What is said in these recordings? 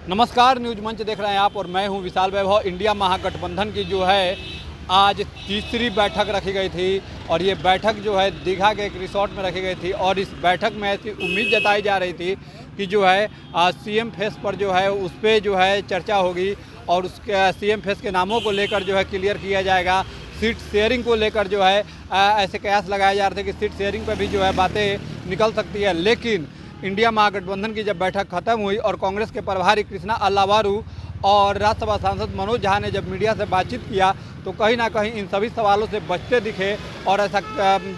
नमस्कार, न्यूज मंच देख रहे हैं आप और मैं हूं विशाल वैभव। इंडिया महागठबंधन की जो है आज तीसरी बैठक रखी गई थी और ये बैठक जो है दीघा के एक रिसोर्ट में रखी गई थी और इस बैठक में ऐसी उम्मीद जताई जा रही थी कि जो है सीएम फेस पर जो है उस पर जो है चर्चा होगी और उसके सीएम फेस के नामों को लेकर जो है क्लियर किया जाएगा। सीट शेयरिंग को लेकर जो है ऐसे कयास लगाए जा रहे थे कि सीट शेयरिंग पर भी जो है बातें निकल सकती है। लेकिन इंडिया महागठबंधन की जब बैठक खत्म हुई और कांग्रेस के प्रभारी कृष्णा अल्लावारू और राज्यसभा सांसद मनोज झा ने जब मीडिया से बातचीत किया तो कहीं ना कहीं इन सभी सवालों से बचते दिखे और ऐसा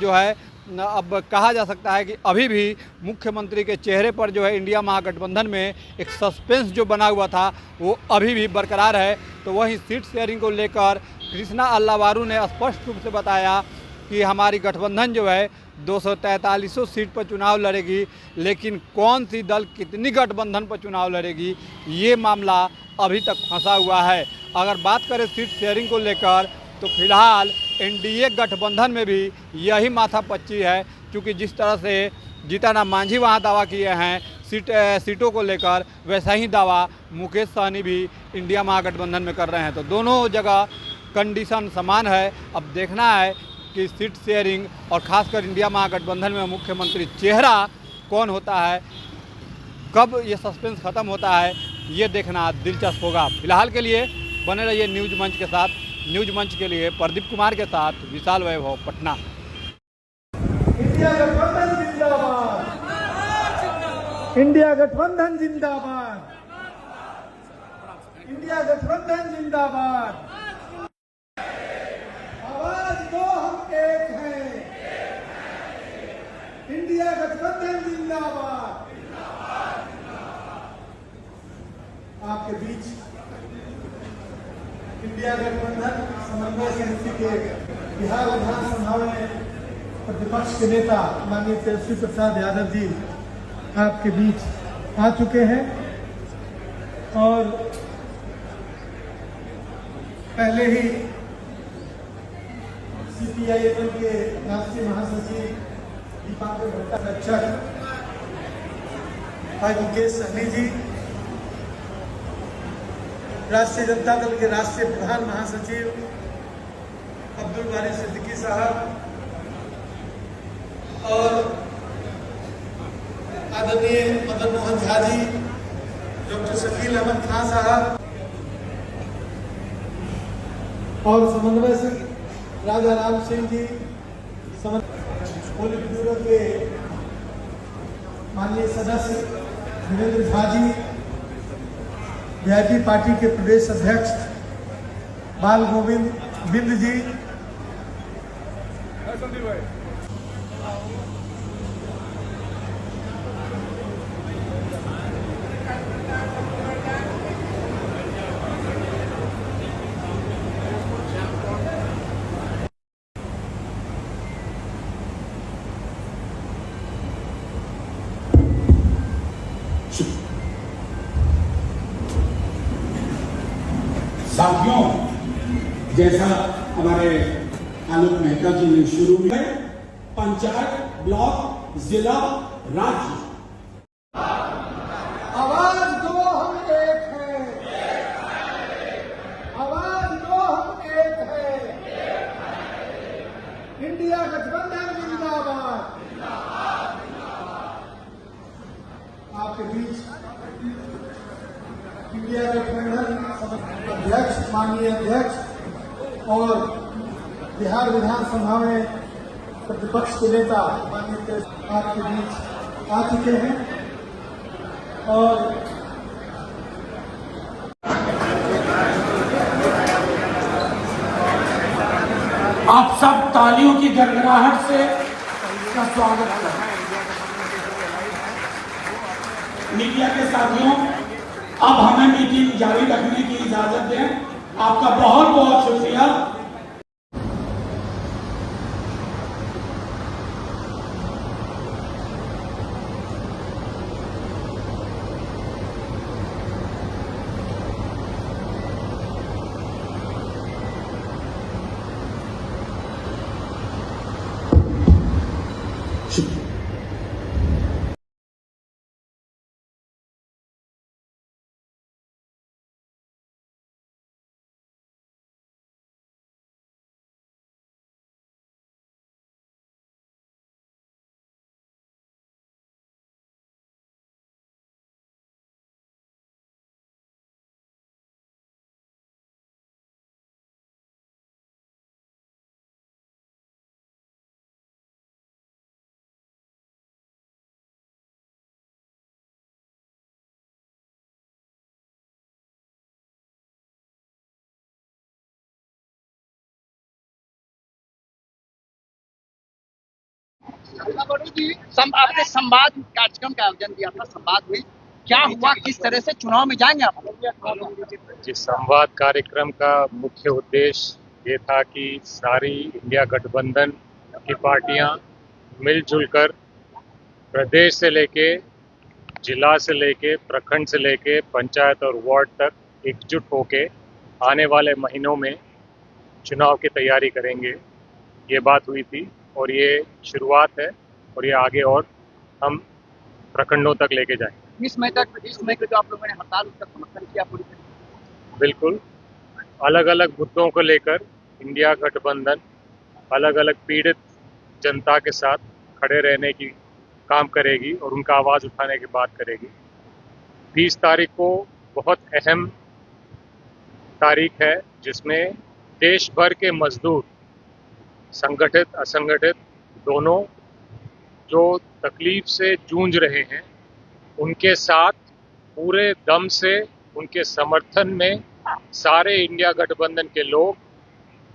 जो है अब कहा जा सकता है कि अभी भी मुख्यमंत्री के चेहरे पर जो है इंडिया महागठबंधन में एक सस्पेंस जो बना हुआ था वो अभी भी बरकरार है। तो वहीं सीट शेयरिंग को लेकर कृष्णा अल्लावारू ने स्पष्ट रूप से बताया कि हमारी गठबंधन जो है 243 सीट पर चुनाव लड़ेगी, लेकिन कौन सी दल कितनी गठबंधन पर चुनाव लड़ेगी ये मामला अभी तक फंसा हुआ है। अगर बात करें सीट शेयरिंग को लेकर तो फिलहाल एनडीए गठबंधन में भी यही माथापच्ची है, क्योंकि जिस तरह से जीतन मांझी वहाँ दावा किए हैं सीटों को लेकर, वैसा ही दावा मुकेश सहनी भी इंडिया महागठबंधन में कर रहे हैं। तो दोनों जगह कंडीशन समान है। अब देखना है कि सीट शेयरिंग और खासकर इंडिया महागठबंधन में मुख्यमंत्री चेहरा कौन होता है, कब ये सस्पेंस खत्म होता है, ये देखना दिलचस्प होगा। फिलहाल के लिए बने रहिए न्यूज मंच के साथ। न्यूज मंच के लिए प्रदीप कुमार के साथ विशाल वैभव, पटना। इंडिया गठबंधन जिंदाबाद, इंडिया गठबंधन जिंदाबाद, इंडिया गठबंधन जिंदाबाद। आवाज दो, हम एक हैं, इंडिया गठबंधन जिंदाबाद। आपके बीच इंडिया गठबंधन समन्वय समिति के बिहार विधानसभा में प्रतिपक्ष के नेता माननीय तेजस्वी प्रसाद यादव जी आपके बीच आ चुके हैं और पहले ही सीपीआईएम के राष्ट्रीय महासचिव दीपांकर भट्टाचार्य भाई मुकेश सहनी जी, राष्ट्रीय जनता दल के राष्ट्रीय प्रधान महासचिव अब्दुल बारी सिद्दीकी साहब और आदरणीय मदन मोहन झा जी, डॉक्टर शकील अहमद खान साहब और समन्वय से राजा राम सिंह जी, पोलित ब्यूरो के माननीय सदस्य वीरेंद्र झा जी, वीआईपी पार्टी के प्रदेश अध्यक्ष बाल गोविंद बिंद जी, साथियों, जैसा हमारे आलोक मेहता जी ने शुरू में पंचायत, ब्लॉक, जिला, राज्य, आवाज दो, हम एक हैं, आवाज दो, हम एक हैं, इंडिया गठबंधन जिंदाबाद। आपके बीच इंडिया गठबंधन अध्यक्ष माननीय अध्यक्ष और बिहार विधानसभा में प्रतिपक्ष के नेता माननीय आपके बीच आ चुके हैं और आप सब तालियों की गड़गड़ाहट से इसका स्वागत करें। मीडिया के साथियों, अब हमें मीटिंग जारी रखने की इजाजत दें। आपका बहुत बहुत शुक्रिया। आपने संवाद कार्यक्रम का आयोजन किया था, संवाद हुई, क्या हुआ, किस तरह से चुनाव में जाएंगे आप? जिस संवाद कार्यक्रम का मुख्य उद्देश्य ये था कि सारी इंडिया गठबंधन की पार्टियां मिलजुल कर प्रदेश से लेके जिला से लेके प्रखंड से लेके पंचायत और वार्ड तक एकजुट होके आने वाले महीनों में चुनाव की तैयारी करेंगे। ये बात हुई थी और ये शुरुआत है और ये आगे और हम प्रखंडों तक लेके जाएंगे। इस मई का जो आप लोगों ने हड़ताल, उसका समर्थन किया पूरी तरह? बिल्कुल, अलग अलग मुद्दों को लेकर इंडिया गठबंधन अलग अलग पीड़ित जनता के साथ खड़े रहने की काम करेगी और उनका आवाज़ उठाने की बात करेगी। 20 तारीख को बहुत अहम तारीख है जिसमें देश भर के मजदूर, संगठित असंगठित दोनों, जो तकलीफ से जूझ रहे हैं, उनके साथ पूरे दम से उनके समर्थन में सारे इंडिया गठबंधन के लोग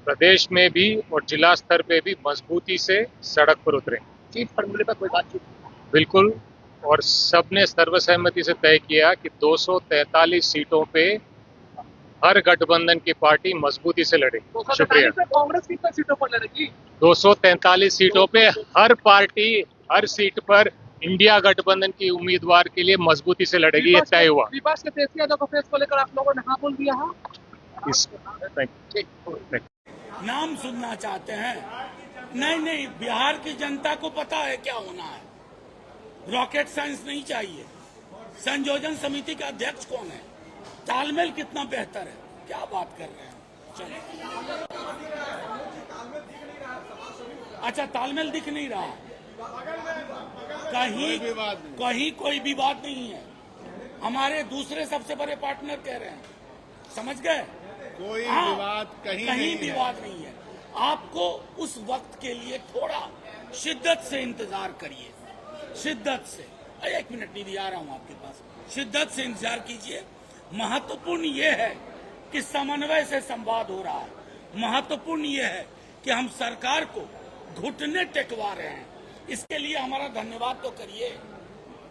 प्रदेश में भी और जिला स्तर पे भी मजबूती से सड़क पर उतरे। सीट फॉर्मूले पर कोई बातचीत? बिल्कुल, और सबने सर्वसहमति से तय किया कि 243 सीटों पे हर गठबंधन की पार्टी मजबूती से लड़ेगी। शुक्रिया। कांग्रेस कितने सीटों पर लड़ेगी? 243 सीटों पे हर पार्टी हर सीट पर इंडिया गठबंधन की उम्मीदवार के लिए मजबूती से लड़ेगी, ये तय हुआ। विपक्ष के तेजस्वी यादव को फेस को लेकर आप लोगों ने हाँ बोल दिया है? नाम सुनना चाहते हैं? नहीं, बिहार की जनता को पता है क्या होना है। रॉकेट साइंस नहीं चाहिए। संयोजन समिति का अध्यक्ष कौन है, तालमेल कितना बेहतर है, क्या बात कर रहे हैं। चलिए, अच्छा, तालमेल दिख नहीं रहा, कहीं कोई विवाद नहीं है। हमारे दूसरे सबसे बड़े पार्टनर कह रहे हैं, समझ गए? कोई विवाद कहीं विवाद नहीं है। आपको उस वक्त के लिए थोड़ा शिद्दत से इंतजार करिए, शिद्दत से। 1 मिनट नहीं आ रहा हूं आपके पास, शिद्दत से इंतजार कीजिए। महत्वपूर्ण ये है कि समन्वय से संवाद हो रहा है। महत्वपूर्ण ये है कि हम सरकार को घुटने टेकवा रहे हैं। इसके लिए हमारा धन्यवाद तो करिए,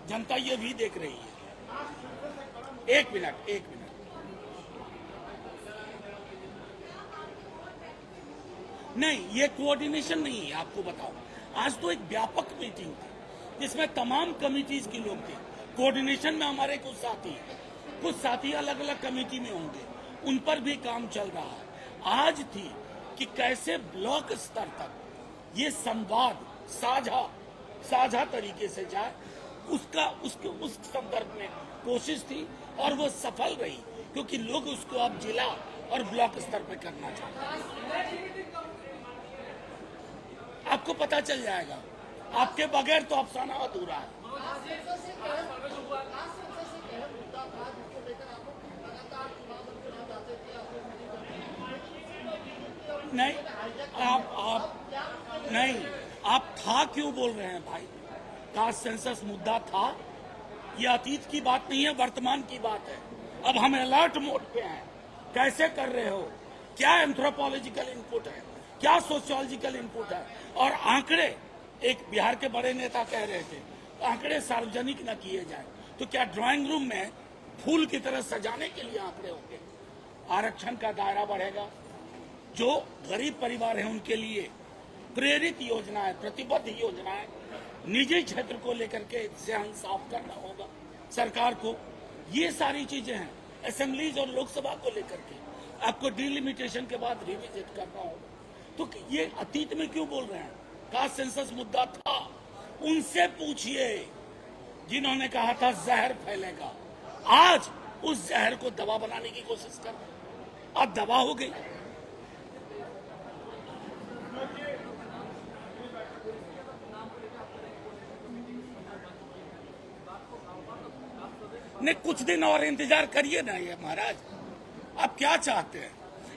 जनता ये भी देख रही है। एक मिनट, नहीं, ये कोऑर्डिनेशन नहीं है। आपको बताओ, आज तो एक व्यापक मीटिंग थी जिसमें तमाम कमिटीज के लोग थे। कोऑर्डिनेशन में हमारे कुछ साथी अलग अलग कमेटी में होंगे, उन पर भी काम चल रहा है। आज थी कि कैसे ब्लॉक स्तर तक ये संवाद साझा तरीके से जाए, उस संदर्भ में कोशिश थी और वो सफल रही, क्योंकि लोग उसको अब जिला और ब्लॉक स्तर पर करना चाहते हैं। आपको पता चल जाएगा, आपके बगैर तो अफसाना अधूरा है। नहीं, आप था क्यों बोल रहे हैं भाई? कास्ट सेंसस मुद्दा था, ये अतीत की बात नहीं है, वर्तमान की बात है। अब हम अलर्ट मोड पे हैं। कैसे कर रहे हो, क्या एंथ्रोपोलॉजिकल इनपुट है, क्या सोशियोलॉजिकल इनपुट है, और आंकड़े, एक बिहार के बड़े नेता कह रहे थे आंकड़े सार्वजनिक न किए जाए, तो क्या ड्राइंग रूम में फूल की तरह सजाने के लिए आंकड़े होंगे? आरक्षण का दायरा बढ़ेगा, जो गरीब परिवार है उनके लिए प्रेरित योजना है, प्रतिबद्ध योजना है। निजी क्षेत्र को लेकर के जहन साफ करना होगा सरकार को। ये सारी चीजें हैं। असेंबलीज और लोकसभा को लेकर के आपको डिलिमिटेशन के बाद रिविजिट करना होगा। तो ये अतीत में क्यों बोल रहे हैं? कास्ट सेंसस मुद्दा था, उनसे पूछिए जिन्होंने कहा था जहर फैलेगा। आज उस जहर को दवा बनाने की कोशिश कर रहे हैं, अब दवा हो गई। नहीं, कुछ दिन और इंतजार करिए ना ये महाराज। आप क्या चाहते हैं?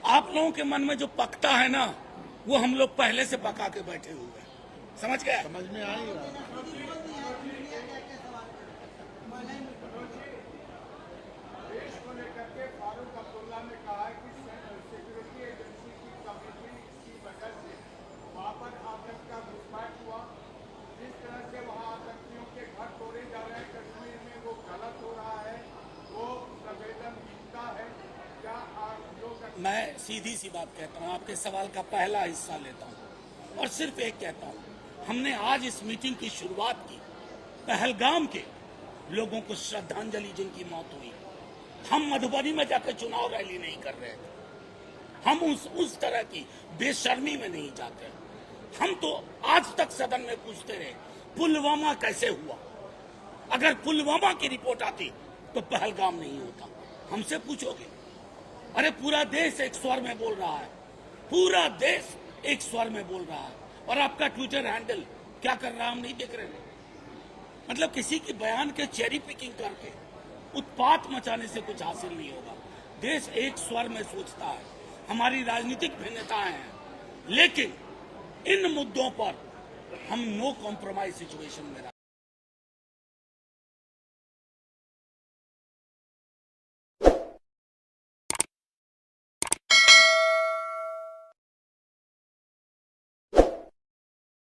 आप लोगों के मन में जो पकता है ना, वो हम लोग पहले से पका के बैठे हुए हैं। समझ गए? समझ में आई। सीधी सी बात कहता हूँ, आपके सवाल का पहला हिस्सा लेता हूँ और सिर्फ एक कहता हूँ, हमने आज इस मीटिंग की शुरुआत की पहलगाम के लोगों को श्रद्धांजलि जिनकी मौत हुई। हम मधुबनी में जाकर चुनाव रैली नहीं कर रहे थे, हम उस तरह की बेशर्मी में नहीं जाते। हम तो आज तक सदन में पूछते रहे पुलवामा कैसे हुआ। अगर पुलवामा की रिपोर्ट आती तो पहलगाम नहीं होता। हमसे पूछोगे, अरे पूरा देश एक स्वर में बोल रहा है, पूरा देश एक स्वर में बोल रहा है, और आपका ट्विटर हैंडल क्या कर रहा है हम नहीं देख रहे। मतलब किसी की बयान के चेरी पिकिंग करके उत्पात मचाने से कुछ हासिल नहीं होगा। देश एक स्वर में सोचता है, हमारी राजनीतिक भिन्नताएं हैं, लेकिन इन मुद्दों पर हम नो कॉम्प्रोमाइज सिचुएशन में रहते हैं।